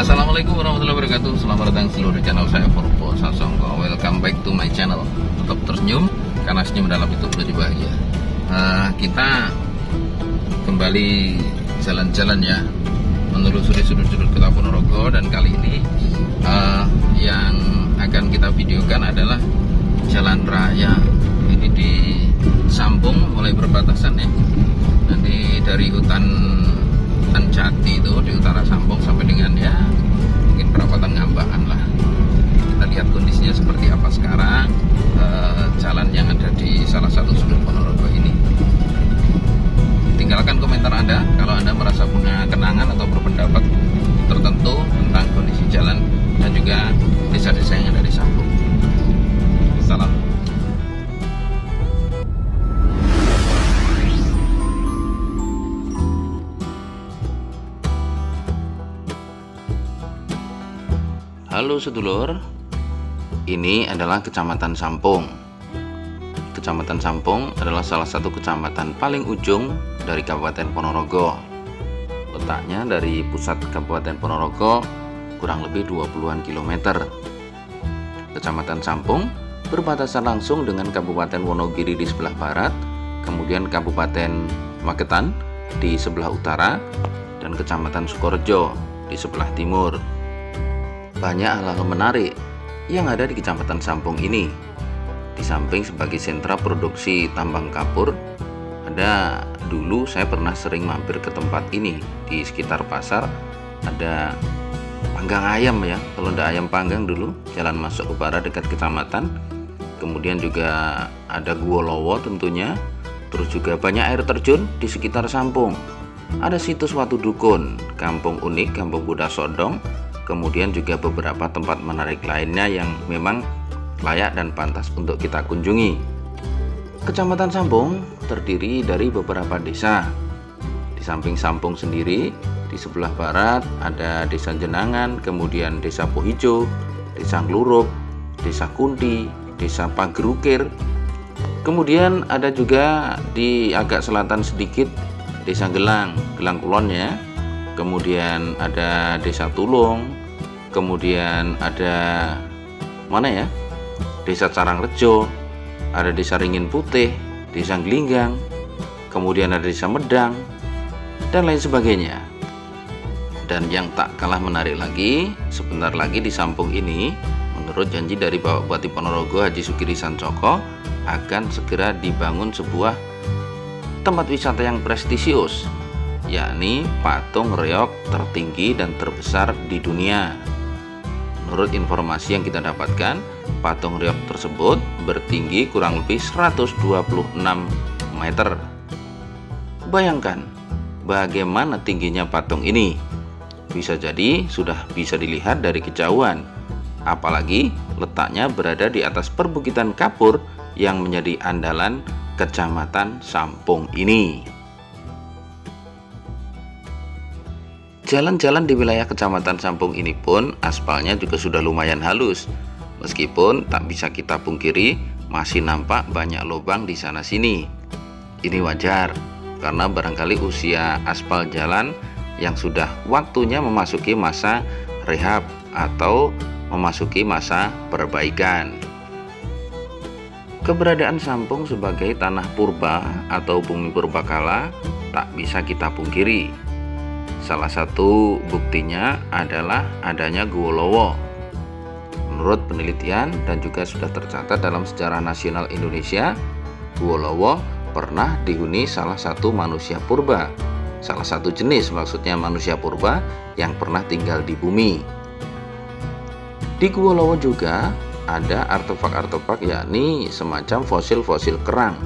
Assalamualaikum warahmatullahi wabarakatuh. Selamat datang seluruh channel saya Purpo Sasongko. Welcome back to my channel. Tetap tersenyum karena senyum dalam itu menuju bahagia. Kita kembali jalan-jalan ya, menelusuri sudut-sudut Kota Ponorogo. Dan kali ini yang akan kita videokan adalah jalan raya. Ini di Sampung, mulai perbatasan ya. Nanti dari hutan Jati itu di utara Sampung sampai dengan ya mungkin perapatan Ngambakan lah. Kita lihat kondisinya seperti apa sekarang, jalan yang ada di salah satu sudut Ponorogo ini. Tinggalkan komentar Anda kalau Anda merasa punya kenangan atau berpendapat tertentu tentang kondisi jalan dan juga desa-desa yang ada di Sampung. Salam. Halo sedulur, ini adalah Kecamatan Sampung. Kecamatan Sampung adalah salah satu kecamatan paling ujung dari Kabupaten Ponorogo. Letaknya dari pusat Kabupaten Ponorogo kurang lebih 20-an kilometer. Kecamatan Sampung berbatasan langsung dengan Kabupaten Wonogiri di sebelah barat, kemudian Kabupaten Magetan di sebelah utara, dan Kecamatan Sukorejo di sebelah timur. Banyak hal-hal menarik yang ada di Kecamatan Sampung ini. Di samping sebagai sentra produksi tambang kapur, ada dulu saya pernah sering mampir ke tempat ini. Di sekitar pasar ada panggang ayam ya, kalau ada ayam panggang dulu, jalan masuk ke barat dekat kecamatan. Kemudian juga ada Gua Lowo tentunya. Terus juga banyak air terjun di sekitar Sampung. Ada situs Watu Dukun, kampung unik, kampung Buddha Sodong. Kemudian juga beberapa tempat menarik lainnya yang memang layak dan pantas untuk kita kunjungi. Kecamatan Sampung terdiri dari beberapa desa. Di samping Sampung sendiri, di sebelah barat ada Desa Jenangan, kemudian Desa Pohijo, Desa Nglurup, Desa Kunti, Desa Pagerukir. Kemudian ada juga di agak selatan sedikit Desa Gelang Kulon ya. Kemudian ada Desa Tulung, kemudian ada mana ya, Desa Carangrejo, ada Desa Ringin Putih, Desa Glinggang, kemudian ada Desa Medang, dan lain sebagainya. Dan yang tak kalah menarik lagi, sebentar lagi di Sampung ini, menurut janji dari Bapak Bupati Ponorogo Haji Sukiri Sancoko, akan segera dibangun sebuah tempat wisata yang prestisius, yakni patung reok tertinggi dan terbesar di dunia. Menurut informasi yang kita dapatkan, patung reok tersebut bertinggi kurang lebih 126 meter. Bayangkan bagaimana tingginya patung ini. Bisa jadi sudah bisa dilihat dari kejauhan. Apalagi letaknya berada di atas perbukitan kapur yang menjadi andalan Kecamatan Sampung ini. Jalan-jalan di wilayah Kecamatan Sampung ini pun aspalnya juga sudah lumayan halus. Meskipun tak bisa kita pungkiri masih nampak banyak lubang di sana sini. Ini wajar karena barangkali usia aspal jalan yang sudah waktunya memasuki masa rehab atau memasuki masa perbaikan. Keberadaan Sampung sebagai tanah purba atau bumi purbakala tak bisa kita pungkiri. Salah satu buktinya adalah adanya Gua Lowo. Menurut penelitian dan juga sudah tercatat dalam sejarah nasional Indonesia, Gua Lowo pernah dihuni salah satu manusia purba, salah satu jenis maksudnya manusia purba yang pernah tinggal di bumi. Di Gua Lowo juga ada artefak-artefak, yakni semacam fosil-fosil kerang,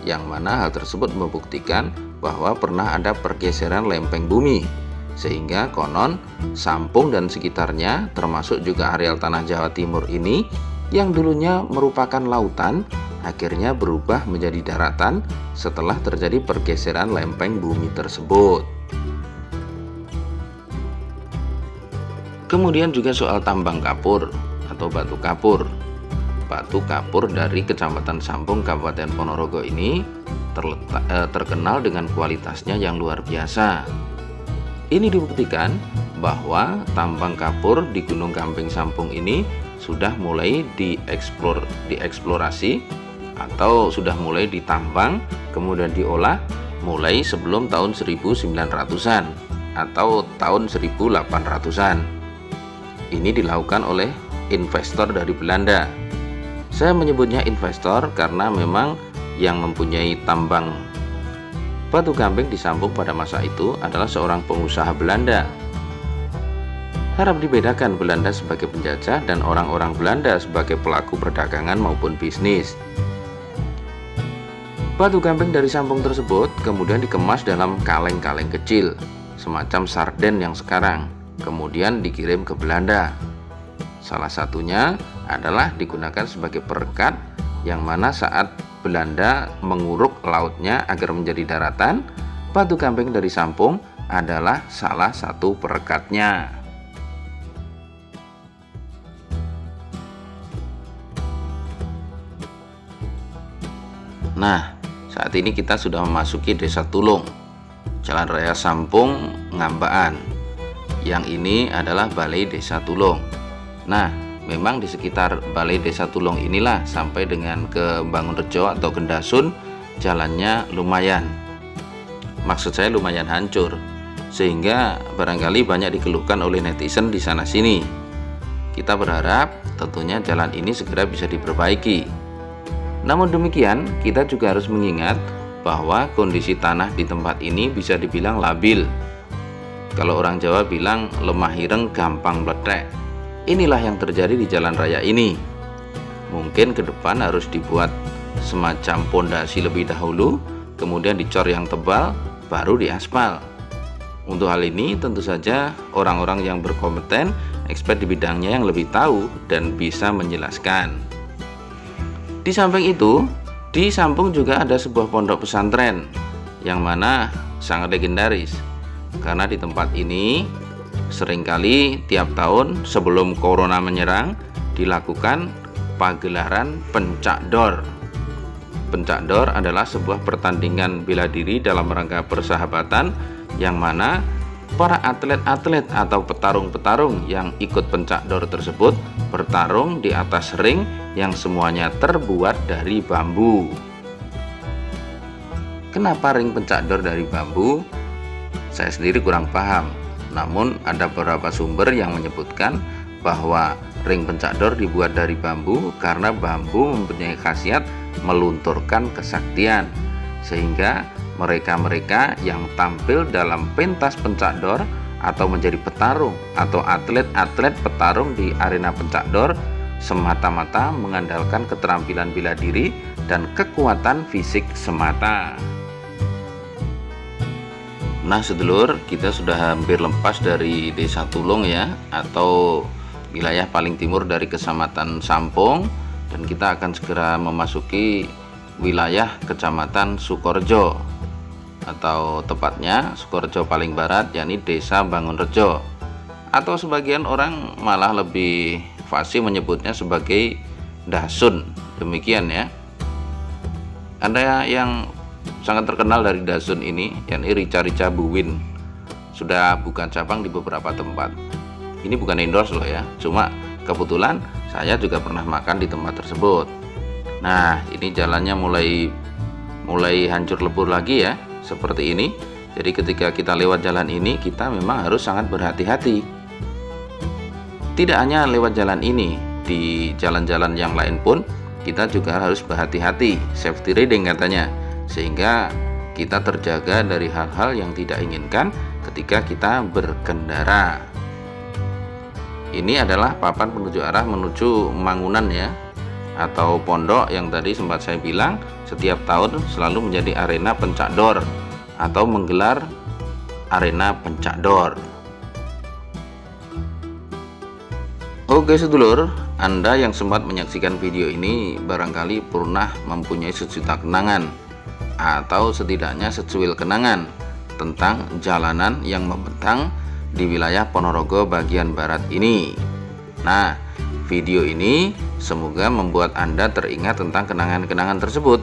yang mana hal tersebut membuktikan bahwa pernah ada pergeseran lempeng bumi, sehingga konon Sampung dan sekitarnya termasuk juga areal tanah Jawa Timur ini yang dulunya merupakan lautan akhirnya berubah menjadi daratan setelah terjadi pergeseran lempeng bumi tersebut. Kemudian juga soal tambang kapur atau batu kapur. Batu kapur dari Kecamatan Sampung Kabupaten Ponorogo ini terkenal dengan kualitasnya yang luar biasa. Ini dibuktikan bahwa tambang kapur di Gunung Gamping Sampung ini sudah mulai dieksplorasi atau sudah mulai ditambang kemudian diolah mulai sebelum tahun 1900-an atau tahun 1800-an. Ini dilakukan oleh investor dari Belanda. Saya menyebutnya investor karena memang yang mempunyai tambang batu gamping di Sampung pada masa itu adalah seorang pengusaha Belanda. Harap dibedakan Belanda sebagai penjajah dan orang-orang Belanda sebagai pelaku perdagangan maupun bisnis. Batu gamping dari Sampung tersebut kemudian dikemas dalam kaleng-kaleng kecil, semacam sarden yang sekarang, kemudian dikirim ke Belanda. Salah satunya adalah digunakan sebagai perekat, yang mana saat Belanda menguruk lautnya agar menjadi daratan, batu gamping dari Sampung adalah salah satu perekatnya. Nah, saat ini kita sudah memasuki Desa Tulung, Jalan Raya Sampung, Ngambaan. Yang ini adalah Balai Desa Tulung. Nah, memang di sekitar Balai Desa Tulung inilah sampai dengan ke Bangunrejo atau Gendasun jalannya lumayan. Maksud saya lumayan hancur, sehingga barangkali banyak dikeluhkan oleh netizen di sana sini. Kita berharap tentunya jalan ini segera bisa diperbaiki. Namun demikian, kita juga harus mengingat bahwa kondisi tanah di tempat ini bisa dibilang labil. Kalau orang Jawa bilang lemah ireng gampang meletek. Inilah yang terjadi di jalan raya ini. Mungkin ke depan harus dibuat semacam pondasi lebih dahulu, kemudian dicor yang tebal, baru diaspal. Untuk hal ini tentu saja orang-orang yang berkompeten, expert di bidangnya yang lebih tahu dan bisa menjelaskan. Di samping itu, di Sampung juga ada sebuah pondok pesantren yang mana sangat legendaris, karena di tempat ini seringkali tiap tahun sebelum corona menyerang dilakukan pagelaran pencak dor. Pencak dor adalah sebuah pertandingan bela diri dalam rangka persahabatan, yang mana para atlet-atlet atau petarung-petarung yang ikut pencak dor tersebut bertarung di atas ring yang semuanya terbuat dari bambu. Kenapa ring pencak dor dari bambu? Saya sendiri kurang paham. Namun ada beberapa sumber yang menyebutkan bahwa ring pencak dor dibuat dari bambu karena bambu mempunyai khasiat melunturkan kesaktian, sehingga mereka-mereka yang tampil dalam pentas pencak dor atau menjadi petarung atau atlet-atlet petarung di arena pencak dor semata-mata mengandalkan keterampilan bela diri dan kekuatan fisik semata. Nah sedulur, kita sudah hampir lepas dari Desa Tulung ya, atau wilayah paling timur dari Kecamatan Sampung, dan kita akan segera memasuki wilayah Kecamatan Sukorejo, atau tepatnya Sukorejo paling barat, yakni Desa Bangunrejo, atau sebagian orang malah lebih fasih menyebutnya sebagai Dasun. Demikian ya. Ada yang sangat terkenal dari Dasun ini, yakni Rica-Rica Buwin, sudah buka cabang di beberapa tempat. Ini bukan endorse loh ya, cuma kebetulan saya juga pernah makan di tempat tersebut. Nah ini jalannya mulai hancur lebur lagi ya, seperti ini. Jadi ketika kita lewat jalan ini, kita memang harus sangat berhati-hati. Tidak hanya lewat jalan ini, di jalan-jalan yang lain pun kita juga harus berhati-hati, safety riding katanya, sehingga kita terjaga dari hal-hal yang tidak inginkan ketika kita berkendara. Ini adalah papan penuju arah menuju Mangunan ya, atau pondok yang tadi sempat saya bilang setiap tahun selalu menjadi arena pencak dor atau menggelar arena pencak dor. Oke sedulur, Anda yang sempat menyaksikan video ini barangkali pernah mempunyai sejuta kenangan atau setidaknya secuil kenangan tentang jalanan yang membentang di wilayah Ponorogo bagian barat ini. Nah, video ini semoga membuat Anda teringat tentang kenangan-kenangan tersebut.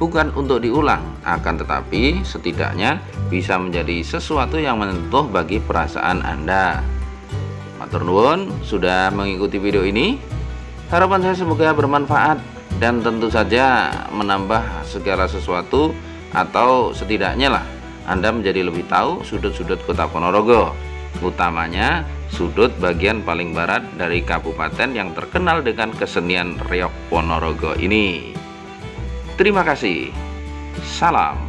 Bukan untuk diulang, akan tetapi setidaknya bisa menjadi sesuatu yang menyentuh bagi perasaan Anda. Matur nuwun sudah mengikuti video ini. Harapan saya semoga bermanfaat dan tentu saja menambah segala sesuatu, atau setidaknya lah Anda menjadi lebih tahu sudut-sudut Kota Ponorogo, utamanya sudut bagian paling barat dari kabupaten yang terkenal dengan kesenian reog Ponorogo ini. Terima kasih. Salam.